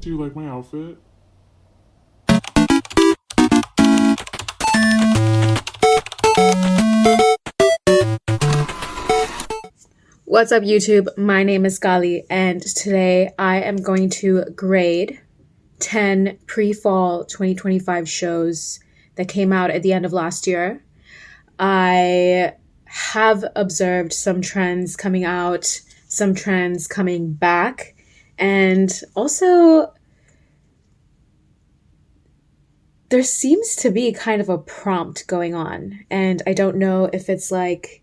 Do you like my outfit? What's up, YouTube? My name is Gali, and today I am going to grade 10 pre-fall 2025 shows that came out at the end of last year. I have observed some trends coming out, some trends coming back, and also there seems to be kind of a prompt going on. And I don't know if it's like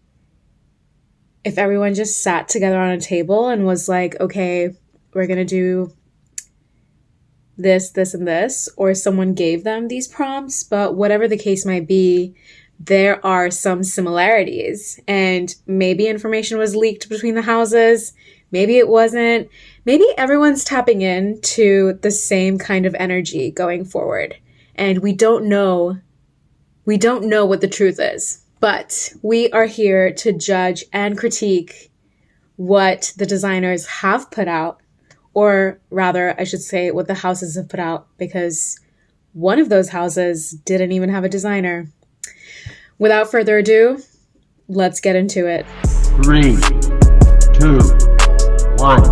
if everyone just sat together on a table and was like, okay, we're going to do this, this, and this, or someone gave them these prompts. But whatever the case might be, there are some similarities. And maybe information was leaked between the houses. Maybe it wasn't. Maybe everyone's tapping into the same kind of energy going forward. And we don't know what the truth is. But we are here to judge and critique what the designers have put out, or rather, I should say, what the houses have put out, because one of those houses didn't even have a designer. Without further ado, let's get into it. 3, 2, 1.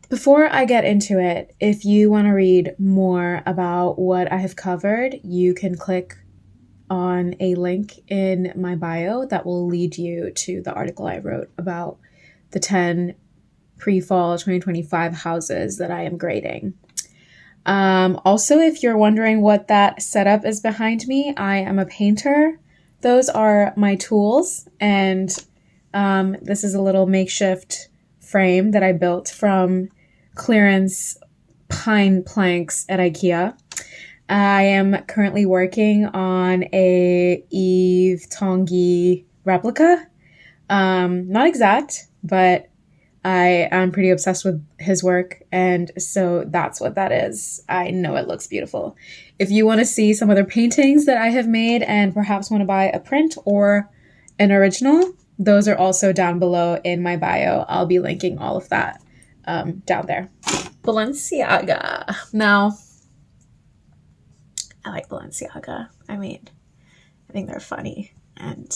Before I get into it, if you want to read more about what I have covered, you can click on a link in my bio that will lead you to the article I wrote about the 10 pre-fall 2025 houses that I am grading. Also, if you're wondering what that setup is behind me, I am a painter. Those are my tools, and this is a little makeshift frame that I built from clearance pine planks at IKEA. I am currently working on a Yves Tanguy replica. Not exact, but I am pretty obsessed with his work, and so that's what that is. I know it looks beautiful. If you want to see some other paintings that I have made and perhaps want to buy a print or an original, those are also down below in my bio. I'll be linking all of that down there. Balenciaga. Now, I like Balenciaga. I think they're funny, and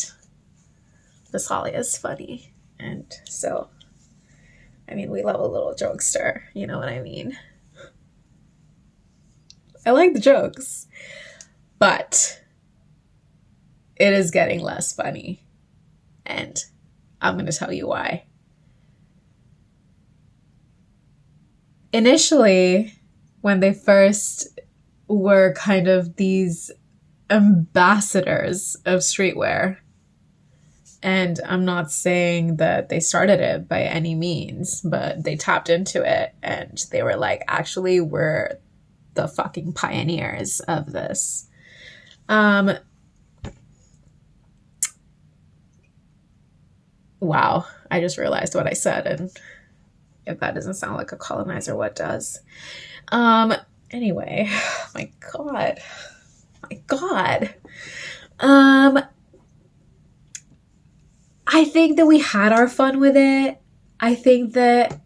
this Holly is funny, and so, we love a little jokester, you know what I mean? I like the jokes, but it is getting less funny, and I'm going to tell you why. Initially, when they first were kind of these ambassadors of streetwear, and I'm not saying that they started it by any means, but they tapped into it and they were like, actually, we're the fucking pioneers of this. Wow, I just realized what I said, and if that doesn't sound like a colonizer, what does? Anyway, my God. I think that we had our fun with it. I think that,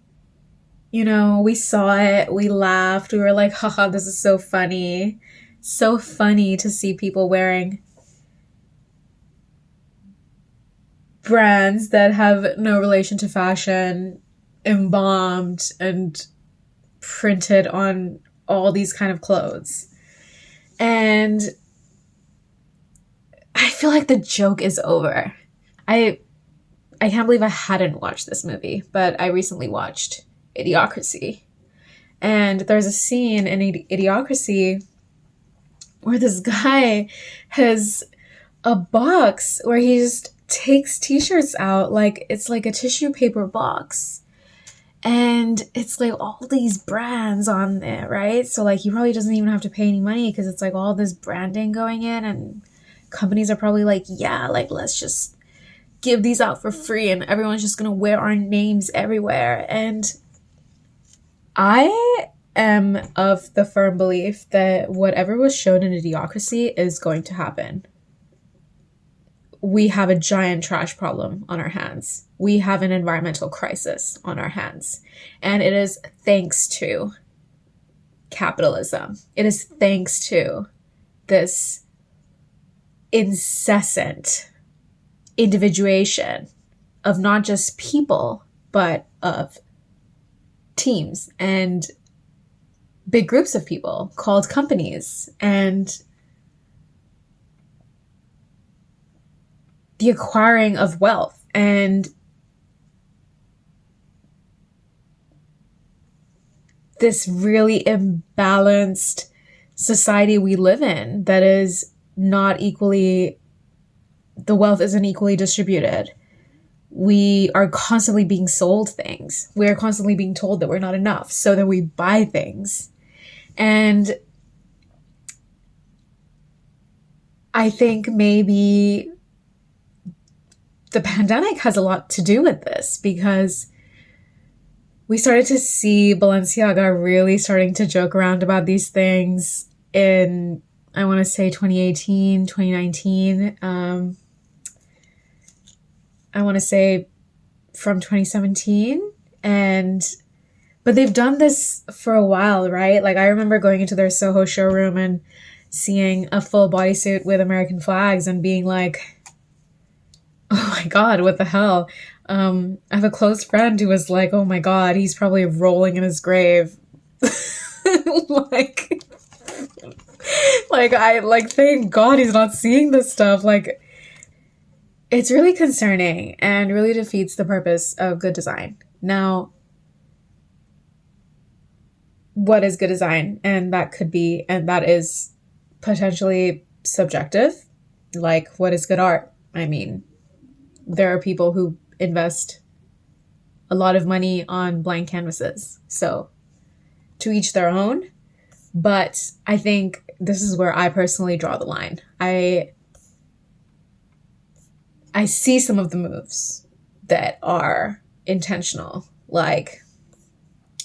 we saw it, we laughed, we were like, haha, this is so funny. So funny to see people wearing brands that have no relation to fashion, embalmed and printed on all these kind of clothes. And I feel like the joke is over. I can't believe I hadn't watched this movie, but I recently watched Idiocracy. And there's a scene in Idiocracy where this guy has a box where he just takes t-shirts out like it's like a tissue paper box. And it's like all these brands on there, right? So like he probably doesn't even have to pay any money because it's like all this branding going in, and companies are probably like, yeah, like let's just give these out for free and everyone's just gonna wear our names everywhere. And I am of the firm belief that whatever was shown in Idiocracy is going to happen. we have a giant trash problem on our hands. We have an environmental crisis on our hands. And it is thanks to capitalism. It is thanks to this incessant individuation of not just people, but of teams and big groups of people called companies, and the acquiring of wealth and this really imbalanced society we live in that is not equally, the wealth isn't equally distributed. We are constantly being sold things. We are constantly being told that we're not enough, so that we buy things. And I think maybe the pandemic has a lot to do with this, because we started to see Balenciaga really starting to joke around about these things in, I want to say 2018, 2019. I want to say from 2017. But they've done this for a while, right? Like, I remember going into their Soho showroom and seeing a full bodysuit with American flags and being like, oh my God, what the hell? I have a close friend who was like, oh my God, he's probably rolling in his grave. Thank God he's not seeing this stuff. Like, it's really concerning and really defeats the purpose of good design. Now, what is good design? And that is potentially subjective. Like, what is good art? I mean, there are people who invest a lot of money on blank canvases. So to each their own. But I think this is where I personally draw the line. I see some of the moves that are intentional. Like,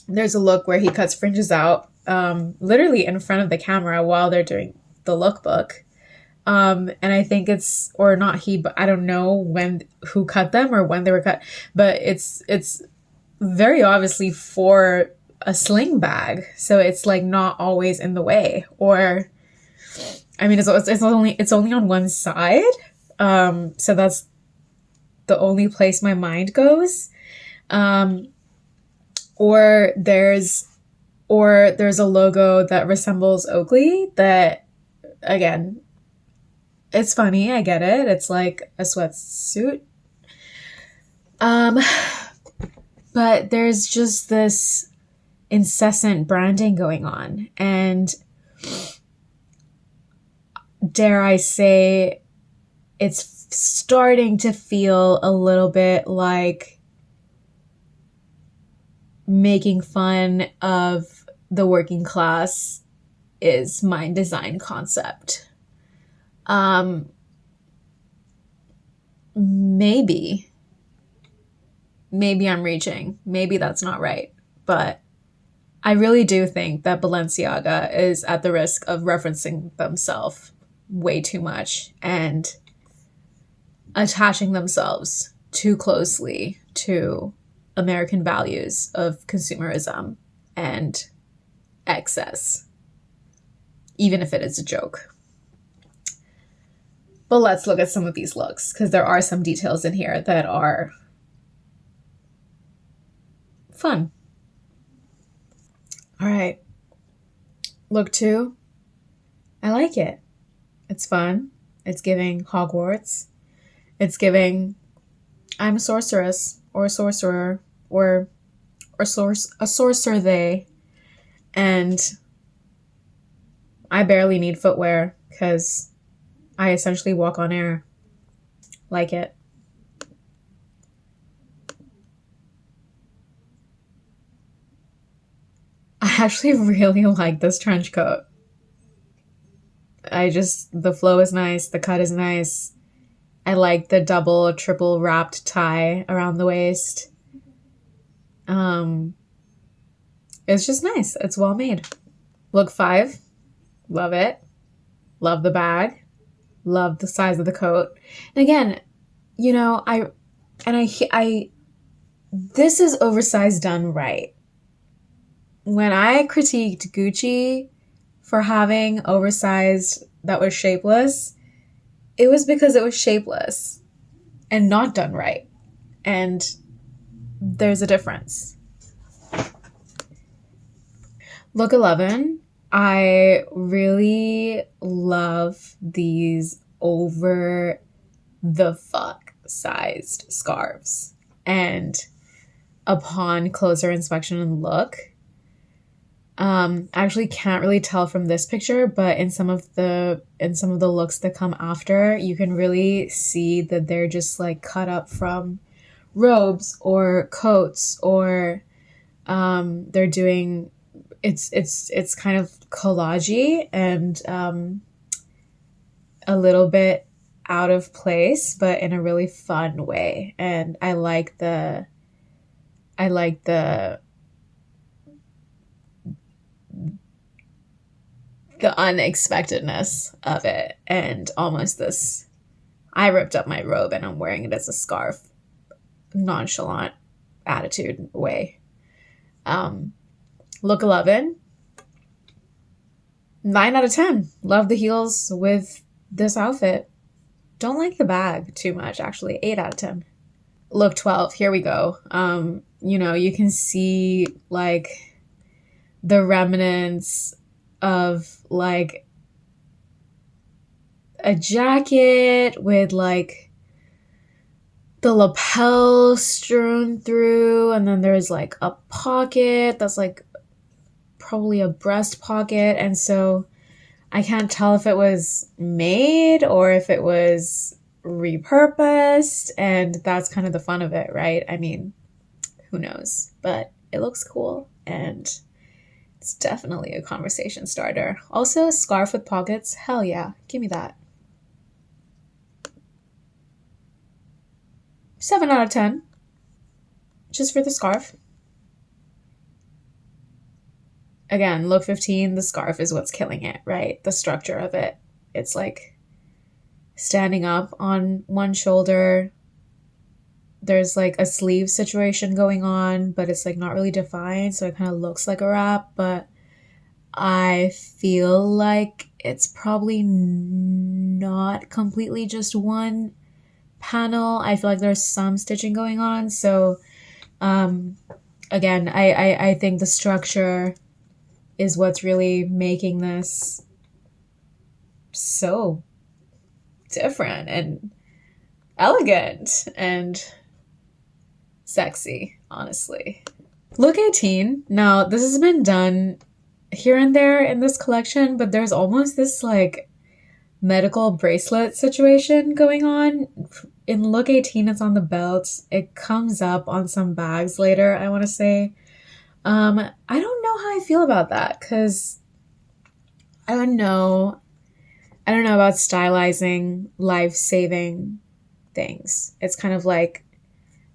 there's a look where he cuts fringes out literally in front of the camera while they're doing the lookbook. And I think it's, or not he, but I don't know who cut them or when they were cut, but it's very obviously for a sling bag. So it's like not always in the way, or, I mean, it's only on one side. So that's the only place my mind goes. Or there's a logo that resembles Oakley that, again, it's funny. I get it. It's like a sweatsuit. But there's just this incessant branding going on. And dare I say, it's starting to feel a little bit like making fun of the working class is my design concept. Maybe I'm reaching. Maybe that's not right. But I really do think that Balenciaga is at the risk of referencing themselves way too much and attaching themselves too closely to American values of consumerism and excess, even if it is a joke. But let's look at some of these looks, because there are some details in here that are fun. All right. Look 2. I like it. It's fun. It's giving Hogwarts. It's giving I'm a sorceress or a sorcerer or a sorcerer they. And I barely need footwear because I essentially walk on air. Like it. I actually really like this trench coat. The flow is nice. The cut is nice. I like the double or triple wrapped tie around the waist. It's just nice. It's well made. Look 5. Love it. Love the bag. Love the size of the coat. And again, you know, I this is oversized done right. When I critiqued Gucci for having oversized that was shapeless, it was because it was shapeless and not done right. And there's a difference. Look 11. I really love these over the fuck sized scarves. And upon closer inspection and look, I actually can't really tell from this picture, but in some of the looks that come after, you can really see that they're just like cut up from robes or coats, or they're doing it's kind of collagey and a little bit out of place, but in a really fun way. And I like the unexpectedness of it, and almost this, I ripped up my robe and I'm wearing it as a scarf, nonchalant attitude way. Look 11. 9 out of 10. Love the heels with this outfit. Don't like the bag too much, actually. 8 out of 10. Look 12. Here we go. You know, you can see like the remnants of like a jacket with like the lapel strewn through, and then there's like a pocket that's like probably a breast pocket. And so I can't tell if it was made or if it was repurposed, and that's kind of the fun of it, right? I mean, who knows? But it looks cool, and it's definitely a conversation starter. Also, a scarf with pockets. Hell yeah. Give me that. 7 out of 10. Just for the scarf. Again, look 15, the scarf is what's killing it, right? The structure of it. It's like standing up on one shoulder. There's like a sleeve situation going on, but it's like not really defined, so it kind of looks like a wrap, but I feel like it's probably not completely just one panel. I feel like there's some stitching going on. So again, I think the structure is what's really making this so different and elegant and sexy, honestly. Look 18. Now, this has been done here and there in this collection, but there's almost this like medical bracelet situation going on. In look 18, it's on the belt. It comes up on some bags later, I want to say. I don't know how I feel about that, because I don't know about stylizing life-saving things. It's kind of like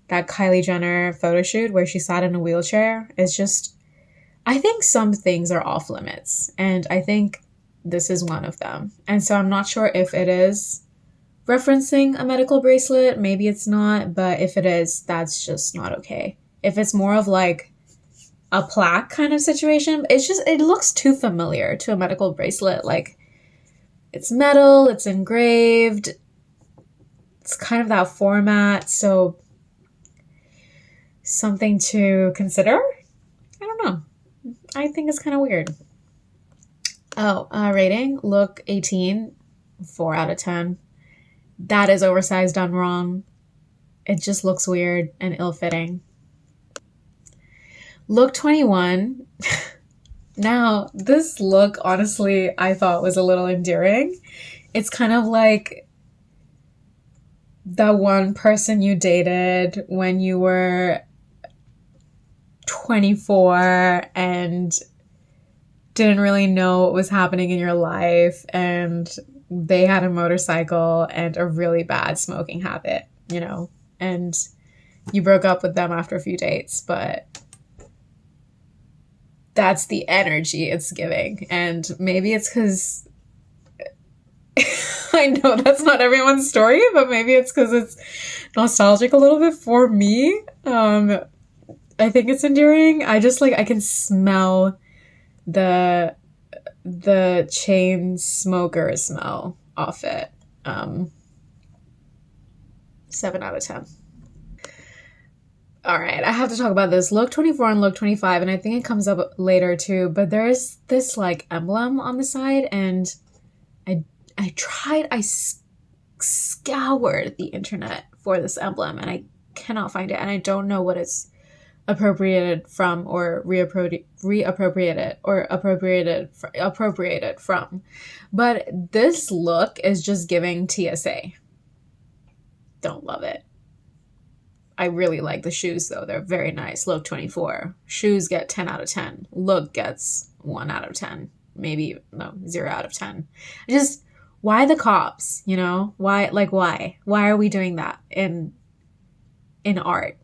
that Kylie Jenner photo shoot where she sat in a wheelchair. It's just, I think some things are off limits, and I think this is one of them. And so I'm not sure if it is referencing a medical bracelet. Maybe it's not, but if it is, that's just not okay. If it's more of like a plaque kind of situation, it looks too familiar to a medical bracelet. Like, it's metal, it's engraved, it's kind of that format. So something to consider. I don't know. I think it's kind of weird. Rating, look 18, 4 out of 10. That is oversized done wrong. It just looks weird and ill-fitting. Look 21. Now, this look, honestly, I thought was a little endearing. It's kind of like the one person you dated when you were 24 and didn't really know what was happening in your life, and they had a motorcycle and a really bad smoking habit, you know, and you broke up with them after a few dates, but that's the energy it's giving. And maybe it's because I know that's not everyone's story, but maybe it's because it's nostalgic a little bit for me. I think it's endearing. I just like I can smell the chain smoker smell off it. 7 out of 10. All right, I have to talk about this. Look 24 and look 25, and I think it comes up later too, but there's this like emblem on the side, and I scoured the internet for this emblem, and I cannot find it, and I don't know what it's appropriated from or reappropriated or appropriated from. But this look is just giving TSA. Don't love it. I really like the shoes though. They're very nice. Look 24. Shoes get 10 out of 10. Look gets 1 out of 10. Maybe no, 0 out of 10. Just why the cops, you know? Why Why are we doing that in art?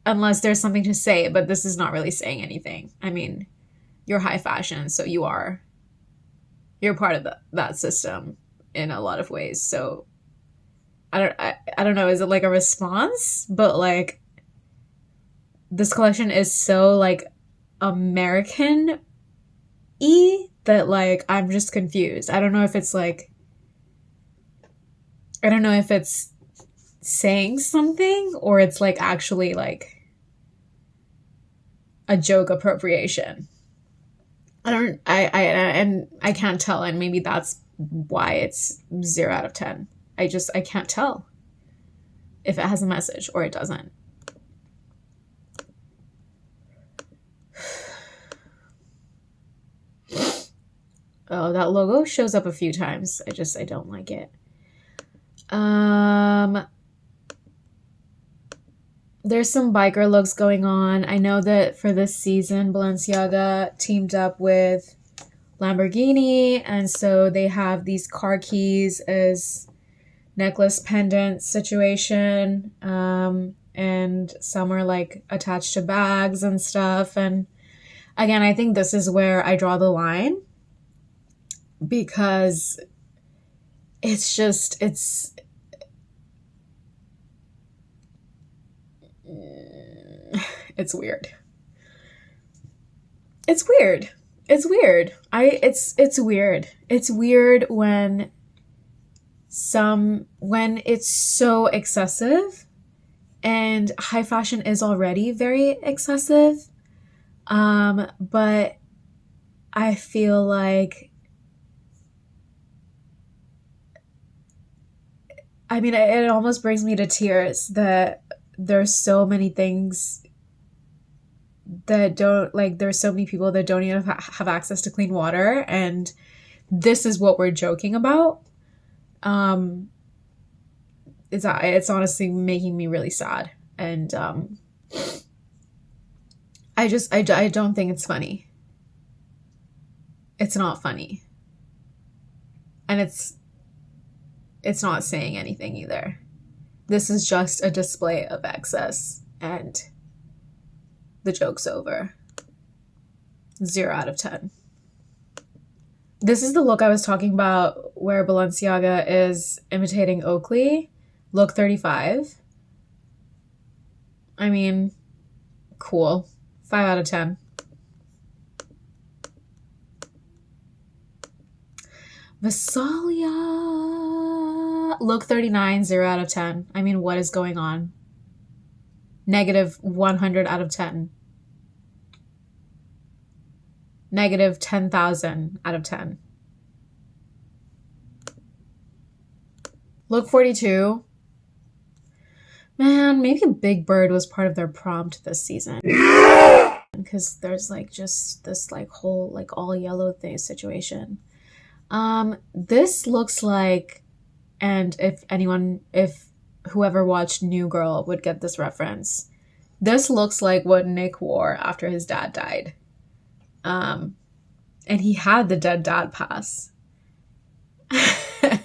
Unless there's something to say, but this is not really saying anything. I mean, you're high fashion, so you're part of that system in a lot of ways. So I don't know, is it like a response? But like this collection is so like American-y that like I'm just confused. I don't know if it's saying something or it's like actually like a joke appropriation. I can't tell, and maybe that's why it's 0 out of 10. I can't tell if it has a message or it doesn't. Oh, that logo shows up a few times. I don't like it. There's some biker looks going on. I know that for this season, Balenciaga teamed up with Lamborghini, and so they have these car keys as necklace pendant situation, and some are like attached to bags and stuff. And again, I think this is where I draw the line, because it's weird. It's weird. It's weird. It's weird. It's weird when it's so excessive, and high fashion is already very excessive. But I feel like, I mean, it almost brings me to tears that there's so many things that don't, like, there's so many people that don't even have access to clean water, and this is what we're joking about. It's honestly making me really sad, and I don't think it's funny. It's not funny, and it's not saying anything either. This is just a display of excess, and the joke's over. 0 out of 10. This is the look I was talking about where Balenciaga is imitating Oakley. Look 35. I mean, cool. 5 out of 10. Visalia. Look 39. 0 out of 10. I mean, what is going on? Negative 100 out of 10. Negative 10,000 out of 10. Look 42. Man, maybe Big Bird was part of their prompt this season. Because there's like just this like whole like all yellow thing situation. This looks like, and if whoever watched New Girl would get this reference, this looks like what Nick wore after his dad died. And he had the dead dad pass.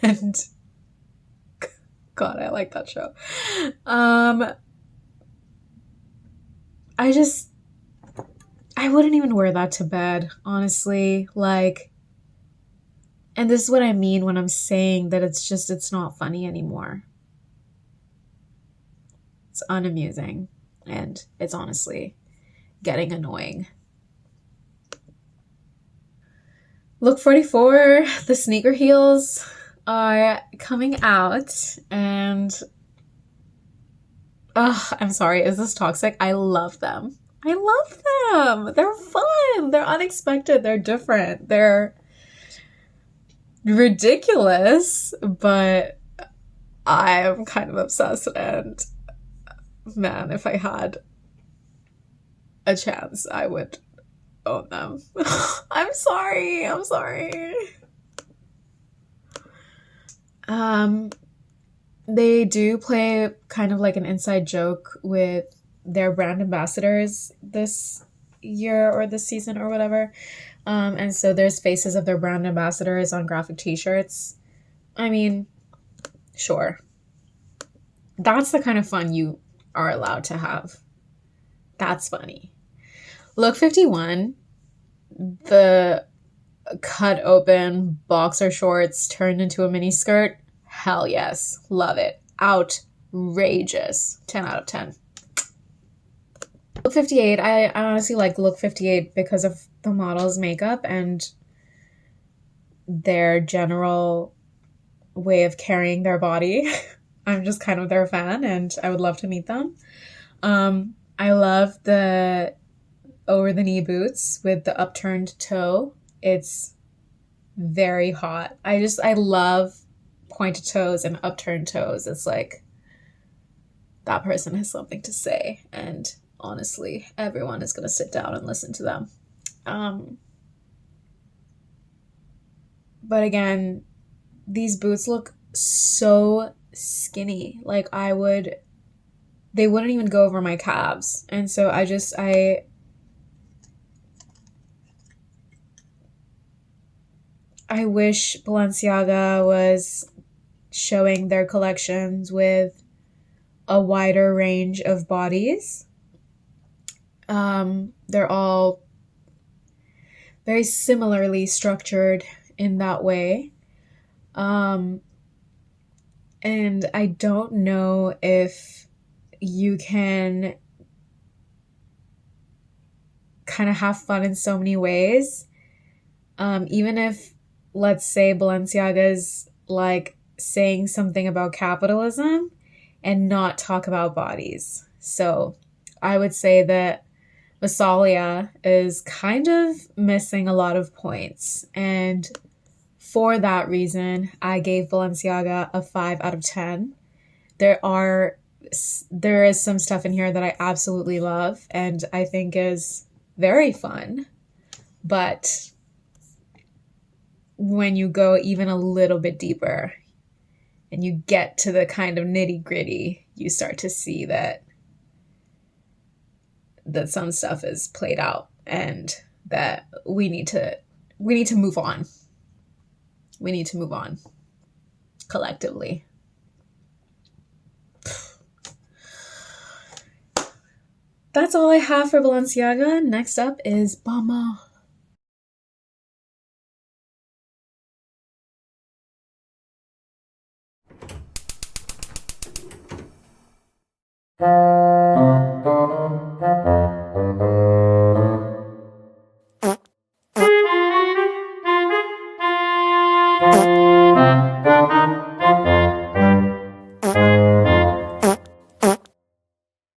And God, I like that show. I wouldn't even wear that to bed, honestly. Like, And this is what I mean when I'm saying that it's not funny anymore. It's unamusing, and it's honestly getting annoying. Look 44, the sneaker heels are coming out, and I'm sorry, is this toxic? I love them. I love them. They're fun. They're unexpected. They're different. They're ridiculous, but I'm kind of obsessed, and man, if I had a chance, I would own them. I'm sorry. I'm sorry. They do play kind of like an inside joke with their brand ambassadors this year or this season or whatever. And so there's faces of their brand ambassadors on graphic t-shirts. I mean, sure. That's the kind of fun you are allowed to have. That's funny. Look 51, the cut open boxer shorts turned into a mini skirt. Hell yes. Love it. Outrageous. 10 out of 10. Look 58. I honestly like Look 58 because of the model's makeup and their general way of carrying their body. I'm just kind of their fan, and I would love to meet them. I love the over the knee boots with the upturned toe. It's very hot. I love pointed toes and upturned toes. It's like that person has something to say, and honestly, everyone is going to sit down and listen to them. But again, these boots look so skinny. Like they wouldn't even go over my calves. And so I wish Balenciaga was showing their collections with a wider range of bodies. They're all very similarly structured in that way. And I don't know if you can kind of have fun in so many ways. Even if, let's say, Balenciaga's like saying something about capitalism and not talk about bodies. So I would say that Massalia is kind of missing a lot of points. And for that reason, I gave Balenciaga a 5 out of 10. There is some stuff in here that I absolutely love and I think is very fun. But when you go even a little bit deeper and you get to the kind of nitty-gritty, you start to see that some stuff is played out and that we need to move on. We need to move on collectively. That's all I have for Balenciaga. Next up is Bama.